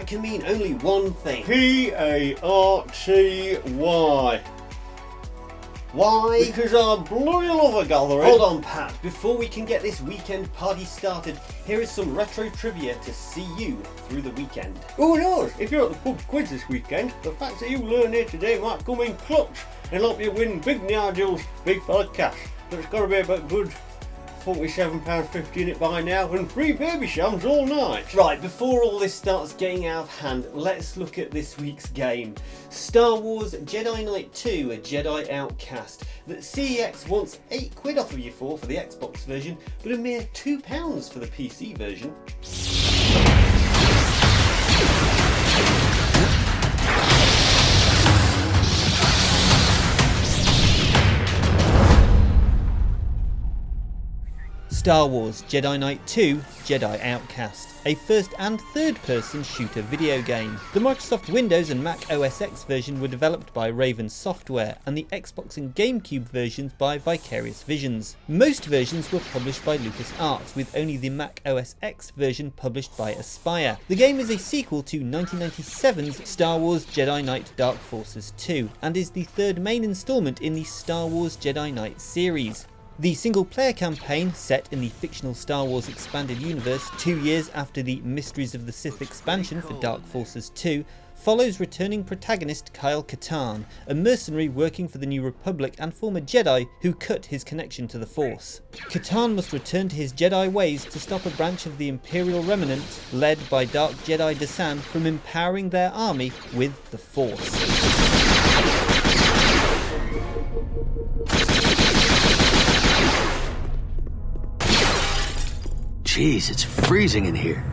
can mean only one thing. P-A-R-T-Y. Why? Because I bloody love a gathering. Hold on, Pat. Before we can get this weekend party started, here is some retro trivia to see you through the weekend. Who knows? If you're at the pub quiz this weekend, the facts that you learn here today might come in clutch and help you win Big Nigel's big podcast. That's got to be about good £47.50 in it by now, and free baby shams all night. Right, before all this starts getting out of hand, let's look at this week's game. Star Wars Jedi Knight 2, a Jedi Outcast, that CEX wants £8 off of you for the Xbox version, but a mere £2 for the PC version. Star Wars Jedi Knight 2 Jedi Outcast, a first and third person shooter video game. The Microsoft Windows and Mac OS X version were developed by Raven Software and the Xbox and GameCube versions by Vicarious Visions. Most versions were published by LucasArts, with only the Mac OS X version published by Aspyr. The game is a sequel to 1997's Star Wars Jedi Knight Dark Forces 2 and is the third main installment in the Star Wars Jedi Knight series. The single-player campaign, set in the fictional Star Wars expanded universe 2 years after the Mysteries of the Sith expansion for Dark Forces 2, follows returning protagonist Kyle Katarn, a mercenary working for the New Republic and former Jedi who cut his connection to the Force. Katarn must return to his Jedi ways to stop a branch of the Imperial Remnant, led by Dark Jedi Desan, from empowering their army with the Force. Jeez, it's freezing in here.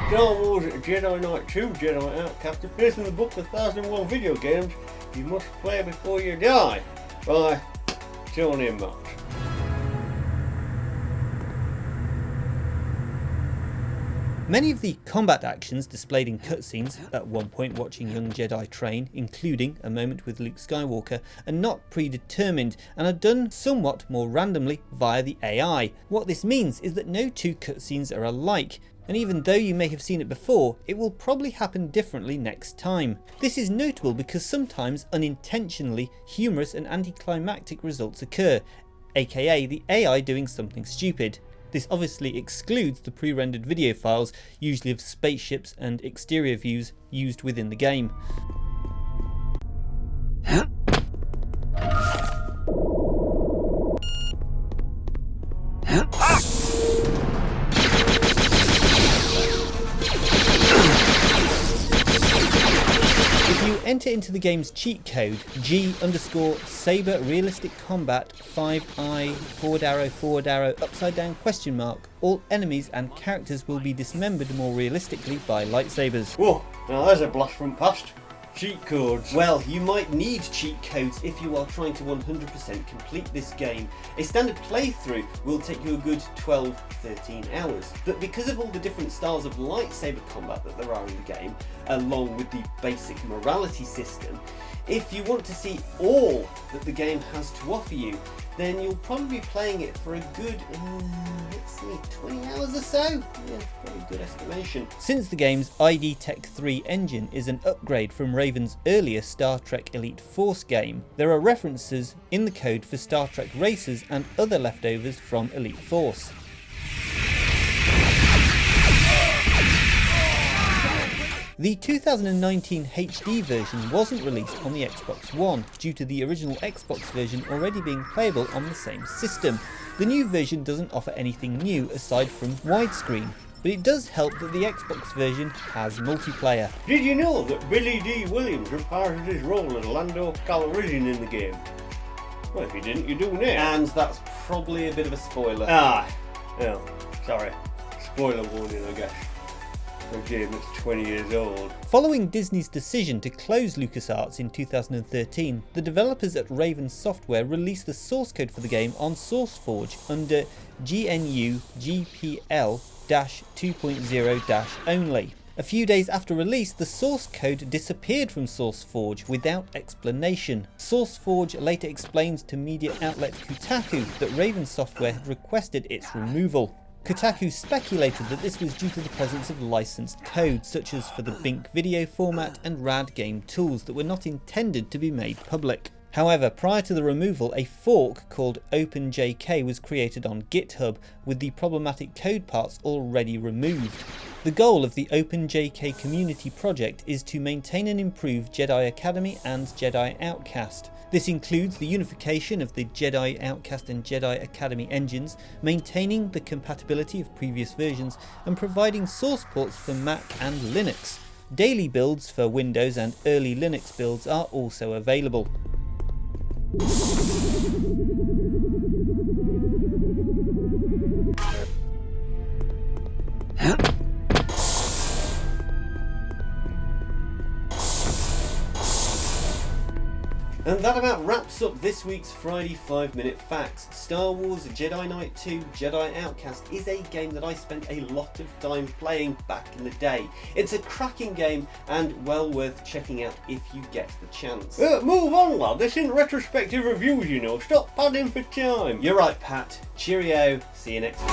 Star Wars Jedi Knight 2 Jedi Outcast appears in the book 1001 Video Games You Must Play Before You Die by Tony Mott. Many of the combat actions displayed in cutscenes, at one point watching young Jedi train, including a moment with Luke Skywalker, are not predetermined and are done somewhat more randomly via the AI. What this means is that no two cutscenes are alike, and even though you may have seen it before, it will probably happen differently next time. This is notable because sometimes unintentionally humorous and anticlimactic results occur, aka the AI doing something stupid. This obviously excludes the pre-rendered video files, usually of spaceships and exterior views, used within the game. If you enter into the game's cheat code G_Saber Realistic Combat 5I _, upside down ? All enemies and characters will be dismembered more realistically by lightsabers. Whoa, now there's a blast from past. Cheat codes. Well, you might need cheat codes if you are trying to 100% complete this game. A standard playthrough will take you a good 12-13 hours. But because of all the different styles of lightsaber combat that there are in the game, along with the basic morality system, if you want to see all that the game has to offer you, then you'll probably be playing it for a good, let's see, 20 hours or so? Yeah, probably a good estimation. Since the game's ID Tech 3 engine is an upgrade from Raven's earlier Star Trek Elite Force game, there are references in the code for Star Trek Racers and other leftovers from Elite Force. The 2019 HD version wasn't released on the Xbox One due to the original Xbox version already being playable on the same system. The new version doesn't offer anything new aside from widescreen, but it does help that the Xbox version has multiplayer. Did you know that Billy D. Williams reprised his role as Lando Calrissian in the game? Well, if you didn't, you do now. And that's probably a bit of a spoiler. Oh, sorry. Spoiler warning, I guess. A game that's 20 years old. Following Disney's decision to close LucasArts in 2013, the developers at Raven Software released the source code for the game on SourceForge under GNU GPL-2.0- only. A few days after release, the source code disappeared from SourceForge without explanation. SourceForge later explains to media outlet Kotaku that Raven Software had requested its removal. Kotaku speculated that this was due to the presence of licensed code, such as for the BINC video format and RAD game tools that were not intended to be made public. However, prior to the removal, a fork called OpenJK was created on GitHub with the problematic code parts already removed. The goal of the OpenJK community project is to maintain and improve Jedi Academy and Jedi Outcast. This includes the unification of the Jedi Outcast and Jedi Academy engines, maintaining the compatibility of previous versions, and providing source ports for Mac and Linux. Daily builds for Windows and early Linux builds are also available. And that about wraps up this week's Friday 5-Minute Facts. Star Wars Jedi Knight 2 Jedi Outcast is a game that I spent a lot of time playing back in the day. It's a cracking game and well worth checking out if you get the chance. Move on, lad. This isn't retrospective reviews, you know. Stop padding for time. You're right, Pat. Cheerio. See you next week.